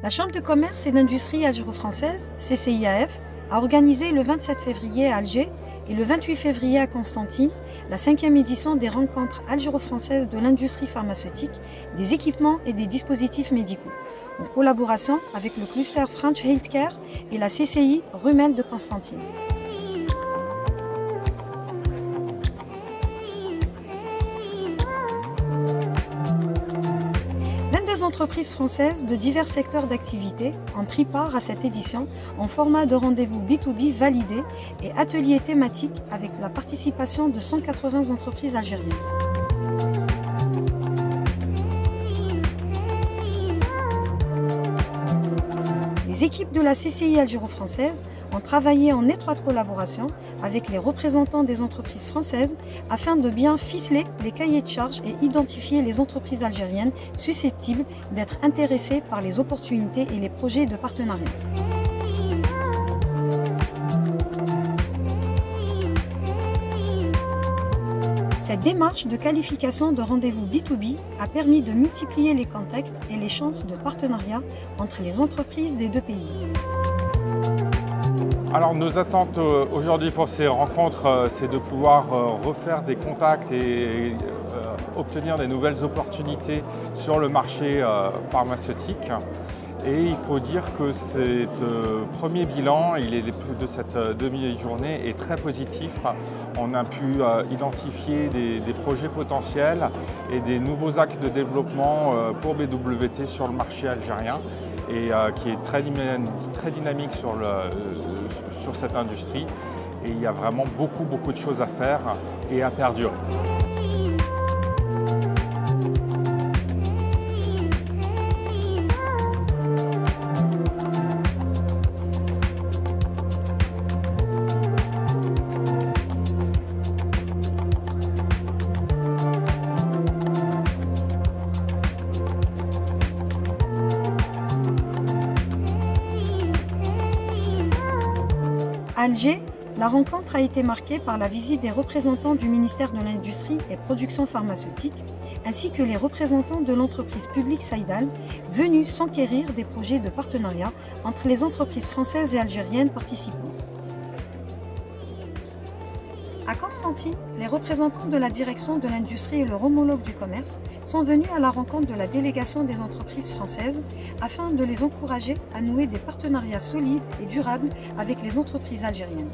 La Chambre de commerce et d'industrie algéro-française, CCIAF, a organisé le 27 février à Alger et le 28 février à Constantine la 5e édition des rencontres algéro-françaises de l'industrie pharmaceutique, des équipements et des dispositifs médicaux, en collaboration avec le cluster French Healthcare et la CCI Rumel de Constantine. Entreprises françaises de divers secteurs d'activité ont pris part à cette édition en format de rendez-vous B2B validé et ateliers thématiques avec la participation de 180 entreprises algériennes. Les équipes de la CCI algéro-française ont travaillé en étroite collaboration avec les représentants des entreprises françaises afin de bien ficeler les cahiers de charges et identifier les entreprises algériennes susceptibles d'être intéressées par les opportunités et les projets de partenariat. Cette démarche de qualification de rendez-vous B2B a permis de multiplier les contacts et les chances de partenariat entre les entreprises des deux pays. Alors nos attentes aujourd'hui pour ces rencontres, c'est de pouvoir refaire des contacts et obtenir des nouvelles opportunités sur le marché pharmaceutique. Et il faut dire que ce premier bilan de cette demi-journée est très positif. On a pu identifier des projets potentiels et des nouveaux axes de développement pour BWT sur le marché algérien et qui est très dynamique sur cette industrie. Et il y a vraiment beaucoup de choses à faire et à perdurer. À Alger, la rencontre a été marquée par la visite des représentants du ministère de l'Industrie et Production pharmaceutique, ainsi que les représentants de l'entreprise publique Saïdal, venus s'enquérir des projets de partenariat entre les entreprises françaises et algériennes participantes. À Constantine, les représentants de la direction de l'industrie et leur homologue du commerce sont venus à la rencontre de la délégation des entreprises françaises afin de les encourager à nouer des partenariats solides et durables avec les entreprises algériennes.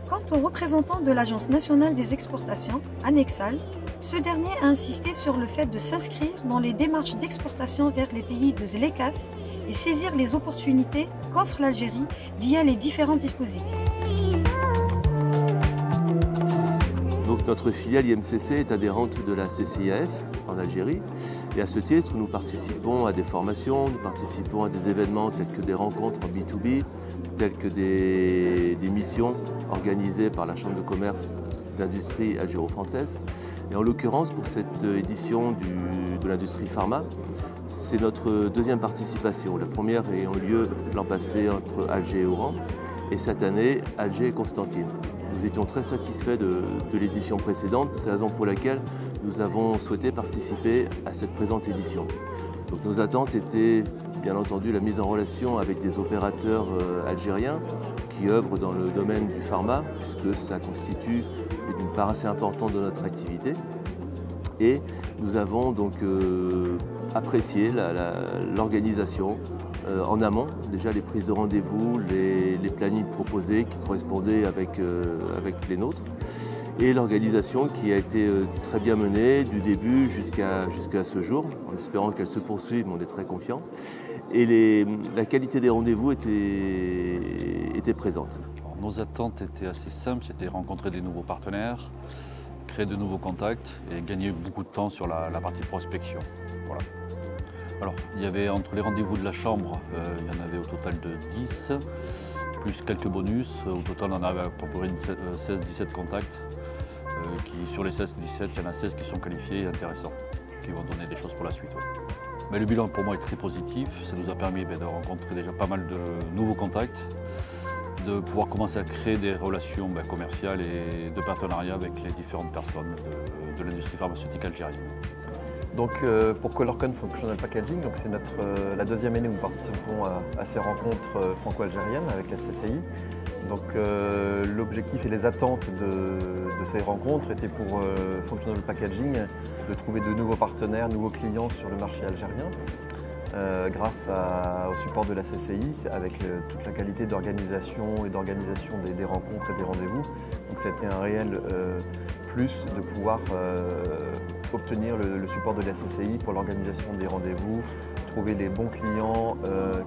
Quant aux représentants de l'Agence nationale des exportations, Anexal, ce dernier a insisté sur le fait de s'inscrire dans les démarches d'exportation vers les pays de ZLECAf et saisir les opportunités qu'offre l'Algérie via les différents dispositifs. Donc notre filiale IMCC est adhérente de la CCIAF en Algérie et à ce titre nous participons à des formations, nous participons à des événements tels que des rencontres en B2B, tels que des missions organisées par la Chambre de commerce d'industrie algéro-française. Et en l'occurrence pour cette édition de l'industrie pharma, c'est notre deuxième participation. La première ayant lieu l'an passé entre Alger et Oran et cette année Alger et Constantine. Nous étions très satisfaits de l'édition précédente, c'est la raison pour laquelle nous avons souhaité participer à cette présente édition. Donc nos attentes étaient bien entendu la mise en relation avec des opérateurs algériens qui œuvrent dans le domaine du pharma, puisque ça constitue une part assez importante de notre activité. Et nous avons donc apprécié l'organisation en amont, déjà les prises de rendez-vous, les plannings proposés qui correspondaient avec les nôtres et l'organisation qui a été très bien menée du début jusqu'à ce jour, en espérant qu'elle se poursuive, mais on est très confiants. Et la qualité des rendez-vous était présente. Alors, nos attentes étaient assez simples, c'était rencontrer des nouveaux partenaires, créer de nouveaux contacts et gagner beaucoup de temps sur la partie prospection. Voilà. Alors, il y avait entre les rendez-vous de la Chambre, il y en avait au total de 10, plus quelques bonus. Au total, on avait à peu près 16-17 contacts. Sur les 16-17, il y en a 16 qui sont qualifiés et intéressants, qui vont donner des choses pour la suite. Ouais. Mais le bilan pour moi est très positif. Ça nous a permis de rencontrer déjà pas mal de nouveaux contacts, de pouvoir commencer à créer des relations commerciales et de partenariat avec les différentes personnes de l'industrie pharmaceutique algérienne. Donc pour Colorcon Functional Packaging, c'est la deuxième année où nous participons à ces rencontres franco-algériennes avec la CCI. Donc l'objectif et les attentes de ces rencontres étaient pour Functional Packaging de trouver de nouveaux partenaires, nouveaux clients sur le marché algérien. Grâce au support de la CCI, avec toute la qualité d'organisation et d'organisation des rencontres et des rendez-vous. Donc c'était un réel plus de pouvoir obtenir le support de la CCI pour l'organisation des rendez-vous, trouver les bons clients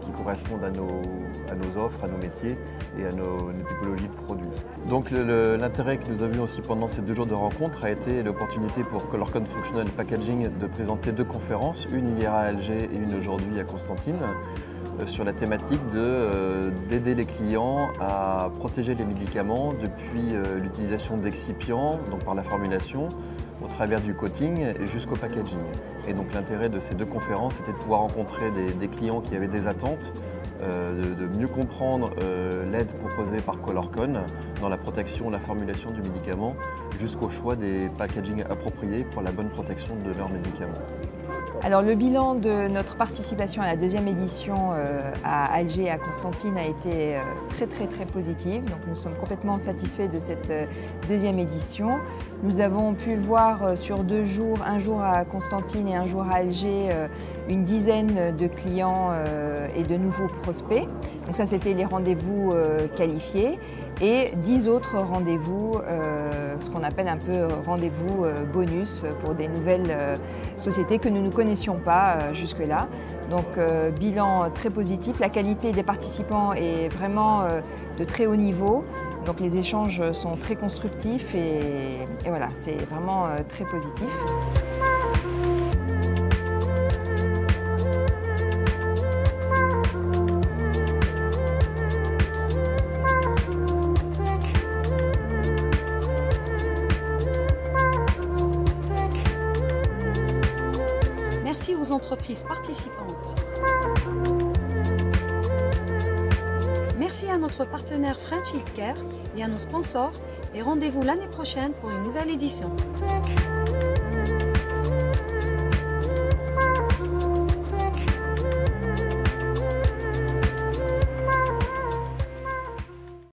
qui correspondent à nos offres, à nos métiers et à nos typologies de produits. Donc l'intérêt que nous avions aussi pendant ces 2 jours de rencontre a été l'opportunité pour Colorcon Functional Packaging de présenter 2 conférences, une hier à Alger et une aujourd'hui à Constantine, sur la thématique d'aider les clients à protéger les médicaments depuis l'utilisation d'excipients, donc par la formulation, au travers du coating et jusqu'au packaging. Et donc l'intérêt de ces 2 conférences était de pouvoir rencontrer des clients qui avaient des attentes, de mieux comprendre l'aide proposée par Colorcon dans la protection, la formulation du médicament, jusqu'au choix des packagings appropriés pour la bonne protection de leurs médicaments. Alors le bilan de notre participation à la 2e édition à Alger et à Constantine a été très positif. Donc nous sommes complètement satisfaits de cette 2e édition. Nous avons pu voir sur 2 jours, un jour à Constantine et un jour à Alger, une dizaine de clients et de nouveaux prospects. Donc ça c'était les rendez-vous qualifiés. Et 10 autres rendez-vous, ce qu'on appelle un peu rendez-vous bonus pour des nouvelles sociétés que nous ne connaissions pas jusque-là. Donc bilan très positif, la qualité des participants est vraiment de très haut niveau. Donc les échanges sont très constructifs et voilà, c'est vraiment très positif. Merci aux entreprises participantes. Merci à notre partenaire French Healthcare et à nos sponsors et rendez-vous l'année prochaine pour une nouvelle édition.